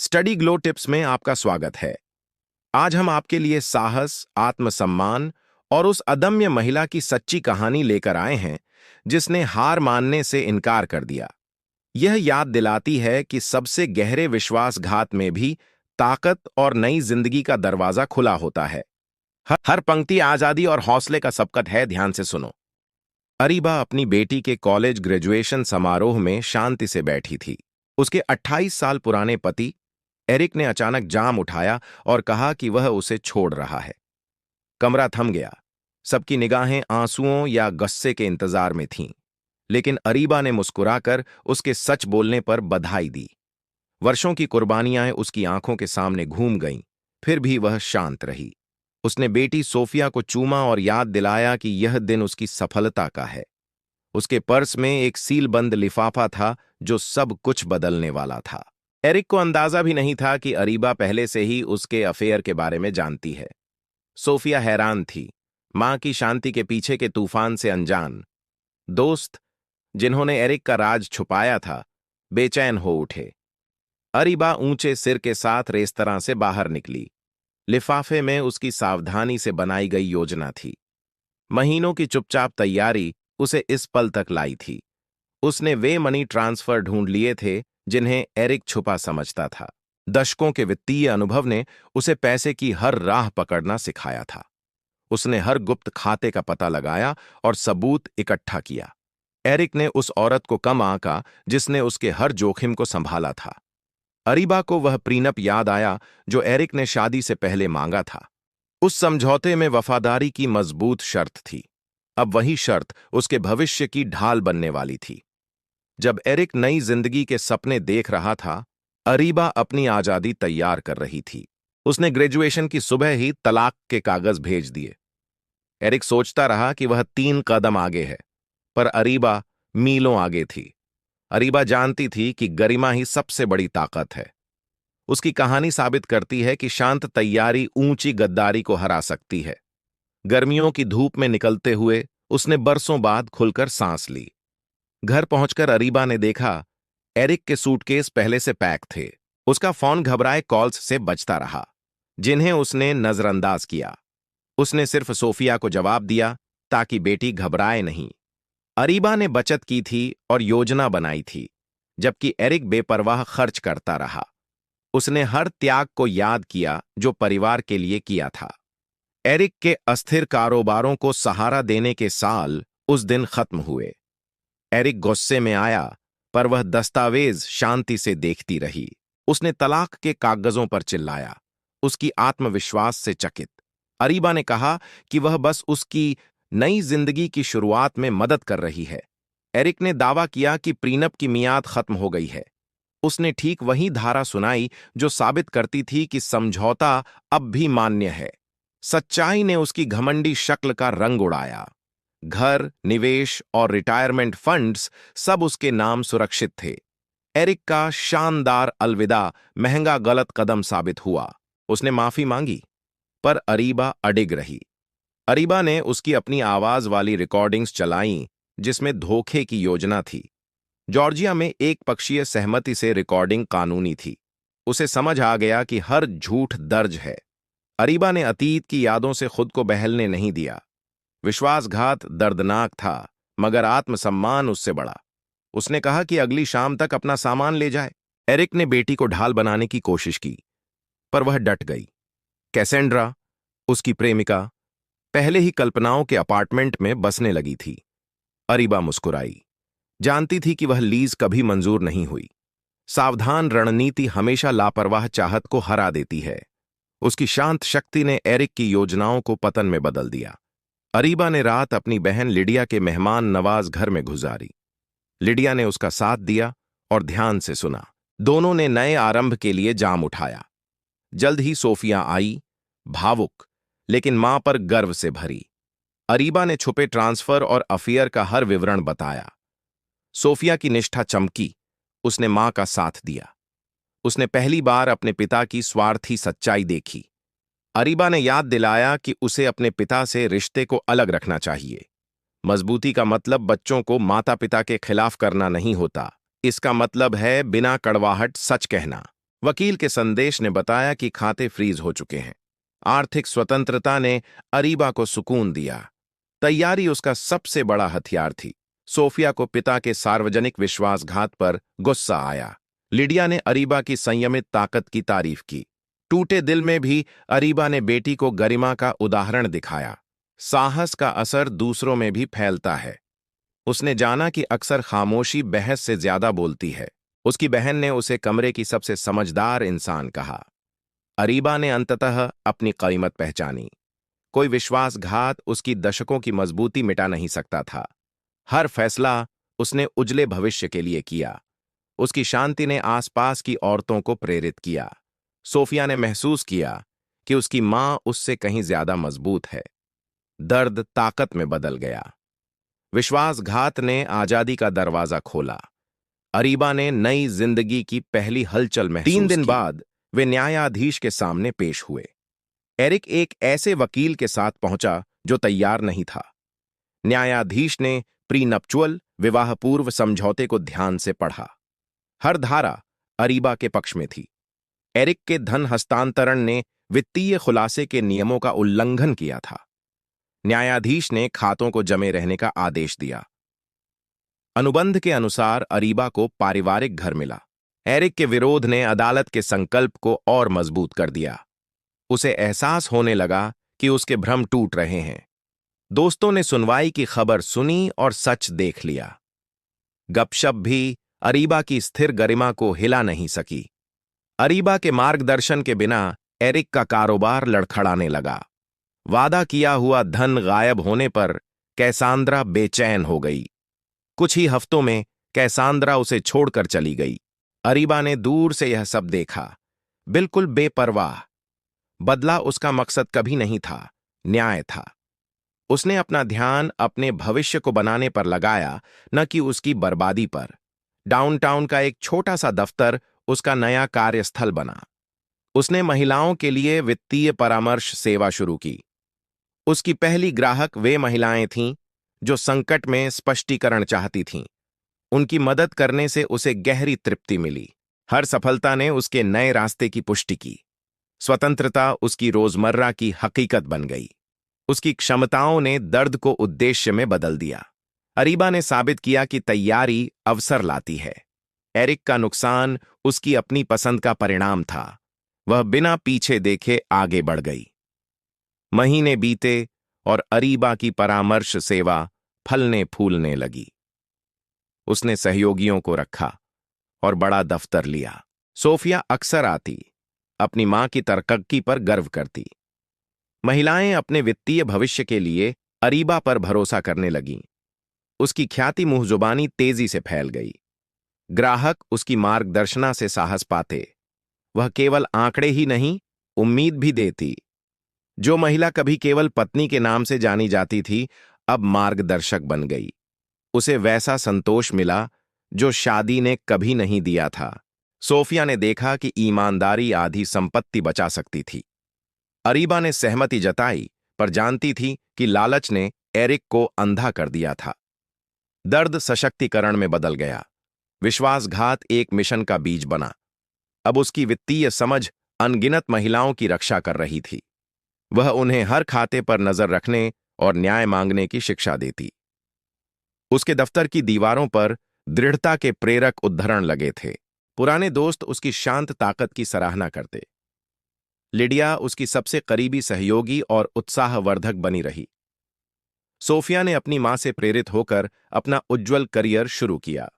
Study glow tips में आपका स्वागत है। आज हम आपके लिए साहस, आत्मसम्मान और उस अदम्य महिला की सच्ची कहानी लेकर आए हैं जिसने हार मानने से इनकार कर दिया। यह याद दिलाती है कि सबसे गहरे विश्वासघात में भी ताकत और नई जिंदगी का दरवाजा खुला होता है। हर पंक्ति आजादी और हौसले का सबकत है, ध्यान से सुनो। अरीबा अपनी बेटी के कॉलेज ग्रेजुएशन समारोह में शांति से बैठी थी। उसके 28 साल पुराने पति एरिक ने अचानक जाम उठाया और कहा कि वह उसे छोड़ रहा है। कमरा थम गया। सबकी निगाहें आंसुओं या गुस्से के इंतजार में थीं, लेकिन अरीबा ने मुस्कुराकर उसके सच बोलने पर बधाई दी। वर्षों की कुर्बानियां उसकी आंखों के सामने घूम गईं, फिर भी वह शांत रही। उसने बेटी सोफिया को चूमा और याद दिलाया कि यह दिन उसकी सफलता का है। उसके पर्स में एक सीलबंद लिफाफा था जो सब कुछ बदलने वाला था। एरिक को अंदाजा भी नहीं था कि अरीबा पहले से ही उसके अफेयर के बारे में जानती है। सोफिया हैरान थी, मां की शांति के पीछे के तूफान से अनजान। दोस्त, जिन्होंने एरिक का राज छुपाया था, बेचैन हो उठे। अरीबा ऊंचे सिर के साथ रेस्तरां से बाहर निकली। लिफाफे में उसकी सावधानी से बनाई गई योजना थी। महीनों की चुपचाप तैयारी उसे इस पल तक लाई थी। उसने वे मनी ट्रांसफर ढूंढ लिए थे जिन्हें एरिक छुपा समझता था। दशकों के वित्तीय अनुभव ने उसे पैसे की हर राह पकड़ना सिखाया था। उसने हर गुप्त खाते का पता लगाया और सबूत इकट्ठा किया। एरिक ने उस औरत को कम आंका जिसने उसके हर जोखिम को संभाला था। अरीबा को वह प्रीनप याद आया जो एरिक ने शादी से पहले मांगा था। उस समझौते में वफादारी की मजबूत शर्त थी। अब वही शर्त उसके भविष्य की ढाल बनने वाली थी। जब एरिक नई जिंदगी के सपने देख रहा था, अरीबा अपनी आजादी तैयार कर रही थी। उसने ग्रेजुएशन की सुबह ही तलाक के कागज भेज दिए। एरिक सोचता रहा कि वह 3 कदम आगे है, पर अरीबा मीलों आगे थी। अरीबा जानती थी कि गरिमा ही सबसे बड़ी ताकत है। उसकी कहानी साबित करती है कि शांत तैयारी ऊंची गद्दारी को हरा सकती है। गर्मियों की धूप में निकलते हुए उसने बरसों बाद खुलकर सांस ली। घर पहुंचकर अरीबा ने देखा, एरिक के सूटकेस पहले से पैक थे। उसका फोन घबराए कॉल्स से बजता रहा, जिन्हें उसने नजरअंदाज किया। उसने सिर्फ सोफिया को जवाब दिया ताकि बेटी घबराए नहीं। अरीबा ने बचत की थी और योजना बनाई थी, जबकि एरिक बेपरवाह खर्च करता रहा। उसने हर त्याग को याद किया जो परिवार के लिए किया था। एरिक के अस्थिर कारोबारों को सहारा देने के साल उस दिन खत्म हुए। एरिक गुस्से में आया, पर वह दस्तावेज शांति से देखती रही। उसने तलाक के कागजों पर चिल्लाया, उसकी आत्मविश्वास से चकित। अरीबा ने कहा कि वह बस उसकी नई जिंदगी की शुरुआत में मदद कर रही है। एरिक ने दावा किया कि प्रीनप की मियाद खत्म हो गई है। उसने ठीक वही धारा सुनाई जो साबित करती थी कि समझौता अब भी मान्य है। सच्चाई ने उसकी घमंडी शक्ल का रंग उड़ाया। घर, निवेश और रिटायरमेंट फंड्स सब उसके नाम सुरक्षित थे। एरिक का शानदार अलविदा महंगा गलत कदम साबित हुआ। उसने माफी मांगी, पर अरीबा अडिग रही। अरीबा ने उसकी अपनी आवाज वाली रिकॉर्डिंग्स चलाईं जिसमें धोखे की योजना थी। जॉर्जिया में एक पक्षीय सहमति से रिकॉर्डिंग कानूनी थी। उसे समझ आ गया कि हर झूठ दर्ज है। अरीबा ने अतीत की यादों से खुद को बहलने नहीं दिया। विश्वासघात दर्दनाक था, मगर आत्मसम्मान उससे बड़ा। उसने कहा कि अगली शाम तक अपना सामान ले जाए। एरिक ने बेटी को ढाल बनाने की कोशिश की, पर वह डट गई। कैसेंड्रा, उसकी प्रेमिका, पहले ही कल्पनाओं के अपार्टमेंट में बसने लगी थी। अरीबा मुस्कुराई। जानती थी कि वह लीज कभी मंजूर नहीं हुई। सावधान रणनीति हमेशा लापरवाह चाहत को हरा देती है। उसकी शांत शक्ति ने एरिक की योजनाओं को पतन में बदल दिया। अरीबा ने रात अपनी बहन लिडिया के मेहमान नवाज घर में गुजारी। लिडिया ने उसका साथ दिया और ध्यान से सुना। दोनों ने नए आरंभ के लिए जाम उठाया। जल्द ही सोफिया आई, भावुक लेकिन मां पर गर्व से भरी। अरीबा ने छुपे ट्रांसफर और अफेयर का हर विवरण बताया। सोफिया की निष्ठा चमकी। उसने मां का साथ दिया। उसने पहली बार अपने पिता की स्वार्थी सच्चाई देखी। अरीबा ने याद दिलाया कि उसे अपने पिता से रिश्ते को अलग रखना चाहिए। मजबूती का मतलब बच्चों को माता पिता के खिलाफ करना नहीं होता। इसका मतलब है बिना कड़वाहट सच कहना। वकील के संदेश ने बताया कि खाते फ्रीज हो चुके हैं। आर्थिक स्वतंत्रता ने अरीबा को सुकून दिया। तैयारी उसका सबसे बड़ा हथियार थी। सोफिया को पिता के सार्वजनिक विश्वासघात पर गुस्सा आया। लिडिया ने अरीबा की संयमित ताकत की तारीफ की। टूटे दिल में भी अरीबा ने बेटी को गरिमा का उदाहरण दिखाया। साहस का असर दूसरों में भी फैलता है। उसने जाना कि अक्सर खामोशी बहस से ज्यादा बोलती है। उसकी बहन ने उसे कमरे की सबसे समझदार इंसान कहा। अरीबा ने अंततः अपनी कीमत पहचानी। कोई विश्वासघात उसकी दशकों की मजबूती मिटा नहीं सकता था। हर फैसला उसने उजले भविष्य के लिए किया। उसकी शांति ने आसपास की औरतों को प्रेरित किया। सोफिया ने महसूस किया कि उसकी मां उससे कहीं ज्यादा मजबूत है। दर्द ताकत में बदल गया। विश्वासघात ने आजादी का दरवाजा खोला। अरीबा ने नई जिंदगी की पहली हलचल महसूस की। 3 दिन बाद वे न्यायाधीश के सामने पेश हुए। एरिक एक ऐसे वकील के साथ पहुंचा जो तैयार नहीं था। न्यायाधीश ने प्रीनप्चुअल विवाह पूर्व समझौते को ध्यान से पढ़ा। हर धारा अरीबा के पक्ष में थी। एरिक के धन हस्तांतरण ने वित्तीय खुलासे के नियमों का उल्लंघन किया था। न्यायाधीश ने खातों को जमे रहने का आदेश दिया। अनुबंध के अनुसार अरीबा को पारिवारिक घर मिला। एरिक के विरोध ने अदालत के संकल्प को और मजबूत कर दिया। उसे एहसास होने लगा कि उसके भ्रम टूट रहे हैं। दोस्तों ने सुनवाई की खबर सुनी और सच देख लिया। गपशप भी अरीबा की स्थिर गरिमा को हिला नहीं सकी। अरीबा के मार्गदर्शन के बिना एरिक का कारोबार लड़खड़ाने लगा। वादा किया हुआ धन गायब होने पर कैसांद्रा बेचैन हो गई। कुछ ही हफ्तों में कैसांद्रा उसे छोड़कर चली गई। अरीबा ने दूर से यह सब देखा, बिल्कुल बेपरवाह। बदला उसका मकसद कभी नहीं था, न्याय था। उसने अपना ध्यान अपने भविष्य को बनाने पर लगाया, न कि उसकी बर्बादी पर। डाउनटाउन का एक छोटा सा दफ्तर उसका नया कार्यस्थल बना। उसने महिलाओं के लिए वित्तीय परामर्श सेवा शुरू की। उसकी पहली ग्राहक वे महिलाएं थीं जो संकट में स्पष्टीकरण चाहती थीं। उनकी मदद करने से उसे गहरी तृप्ति मिली। हर सफलता ने उसके नए रास्ते की पुष्टि की। स्वतंत्रता उसकी रोजमर्रा की हकीकत बन गई। उसकी क्षमताओं ने दर्द को उद्देश्य में बदल दिया। अरीबा ने साबित किया कि तैयारी अवसर लाती है। एरिक का नुकसान उसकी अपनी पसंद का परिणाम था। वह बिना पीछे देखे आगे बढ़ गई। महीने बीते और अरीबा की परामर्श सेवा फलने फूलने लगी। उसने सहयोगियों को रखा और बड़ा दफ्तर लिया। सोफिया अक्सर आती, अपनी मां की तरक्की पर गर्व करती। महिलाएं अपने वित्तीय भविष्य के लिए अरीबा पर भरोसा करने लगीं। उसकी ख्याति मुंहजुबानी तेजी से फैल गई। ग्राहक उसकी मार्गदर्शना से साहस पाते। वह केवल आंकड़े ही नहीं, उम्मीद भी देती। जो महिला कभी केवल पत्नी के नाम से जानी जाती थी, अब मार्गदर्शक बन गई। उसे वैसा संतोष मिला जो शादी ने कभी नहीं दिया था। सोफिया ने देखा कि ईमानदारी आधी संपत्ति बचा सकती थी। अरीबा ने सहमति जताई, पर जानती थी कि लालच ने एरिक को अंधा कर दिया था। दर्द सशक्तिकरण में बदल गया। विश्वासघात एक मिशन का बीज बना। अब उसकी वित्तीय समझ अनगिनत महिलाओं की रक्षा कर रही थी। वह उन्हें हर खाते पर नजर रखने और न्याय मांगने की शिक्षा देती। उसके दफ्तर की दीवारों पर दृढ़ता के प्रेरक उद्धरण लगे थे। पुराने दोस्त उसकी शांत ताकत की सराहना करते। लिडिया उसकी सबसे करीबी सहयोगी और उत्साहवर्धक बनी रही। सोफिया ने अपनी मां से प्रेरित होकर अपना उज्ज्वल करियर शुरू किया।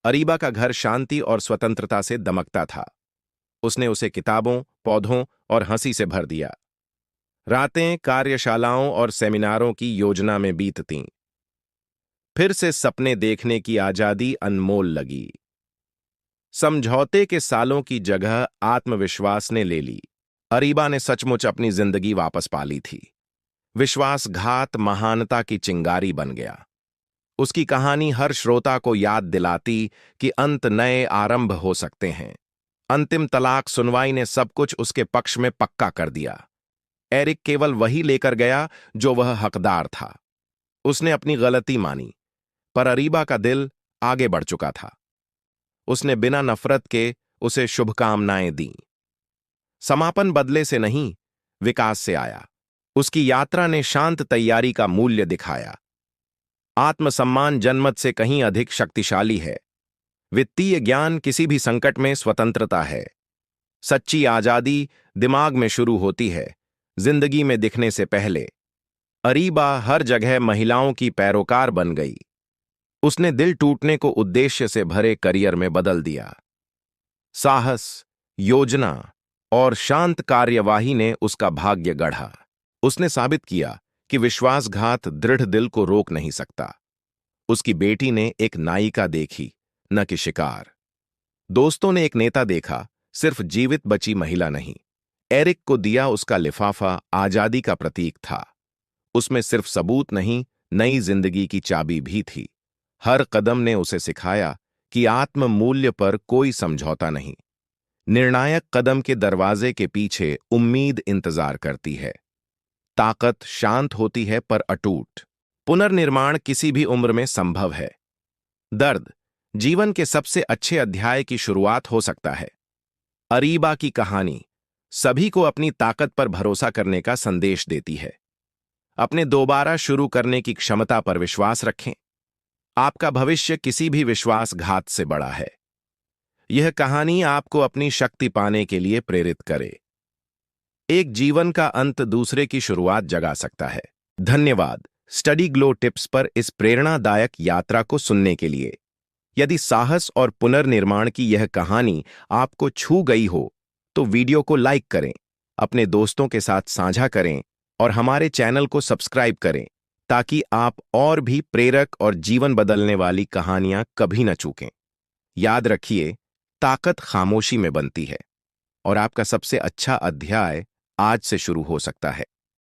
अरीबा का घर शांति और स्वतंत्रता से दमकता था। उसने उसे किताबों, पौधों और हंसी से भर दिया। रातें कार्यशालाओं और सेमिनारों की योजना में बीततीं। फिर से सपने देखने की आजादी अनमोल लगी। समझौते के सालों की जगह आत्मविश्वास ने ले ली। अरीबा ने सचमुच अपनी जिंदगी वापस पा ली थी। विश्वासघात महानता की चिंगारी बन गया। उसकी कहानी हर श्रोता को याद दिलाती कि अंत नए आरंभ हो सकते हैं। अंतिम तलाक सुनवाई ने सब कुछ उसके पक्ष में पक्का कर दिया। एरिक केवल वही लेकर गया जो वह हकदार था। उसने अपनी गलती मानी, पर अरीबा का दिल आगे बढ़ चुका था। उसने बिना नफरत के उसे शुभकामनाएं दीं। समापन बदले से नहीं, विकास से आया। उसकी यात्रा ने शांत तैयारी का मूल्य दिखाया। आत्मसम्मान जनमत से कहीं अधिक शक्तिशाली है। वित्तीय ज्ञान किसी भी संकट में स्वतंत्रता है। सच्ची आजादी दिमाग में शुरू होती है, जिंदगी में दिखने से पहले। अरीबा हर जगह महिलाओं की पैरोकार बन गई। उसने दिल टूटने को उद्देश्य से भरे करियर में बदल दिया। साहस, योजना और शांत कार्यवाही ने उसका भाग्य गढ़ा। उसने साबित किया कि विश्वासघात दृढ़ दिल को रोक नहीं सकता। उसकी बेटी ने एक नायिका देखी, न कि शिकार। दोस्तों ने एक नेता देखा, सिर्फ जीवित बची महिला नहीं। एरिक को दिया उसका लिफाफा आजादी का प्रतीक था। उसमें सिर्फ सबूत नहीं, नई जिंदगी की चाबी भी थी। हर कदम ने उसे सिखाया कि आत्म मूल्य पर कोई समझौता नहीं। निर्णायक कदम के दरवाजे के पीछे उम्मीद इंतजार करती है। ताकत शांत होती है पर अटूट। पुनर्निर्माण किसी भी उम्र में संभव है। दर्द जीवन के सबसे अच्छे अध्याय की शुरुआत हो सकता है। अरीबा की कहानी सभी को अपनी ताकत पर भरोसा करने का संदेश देती है। अपने दोबारा शुरू करने की क्षमता पर विश्वास रखें। आपका भविष्य किसी भी विश्वासघात से बड़ा है। यह कहानी आपको अपनी शक्ति पाने के लिए प्रेरित करे। एक जीवन का अंत दूसरे की शुरुआत जगा सकता है। धन्यवाद स्टडी ग्लो टिप्स पर इस प्रेरणादायक यात्रा को सुनने के लिए। यदि साहस और पुनर्निर्माण की यह कहानी आपको छू गई हो तो वीडियो को लाइक करें, अपने दोस्तों के साथ साझा करें और हमारे चैनल को सब्सक्राइब करें ताकि आप और भी प्रेरक और जीवन बदलने वाली कहानियां कभी न चूकें। याद रखिए, ताकत खामोशी में बनती है और आपका सबसे अच्छा अध्याय आज से शुरू हो सकता है।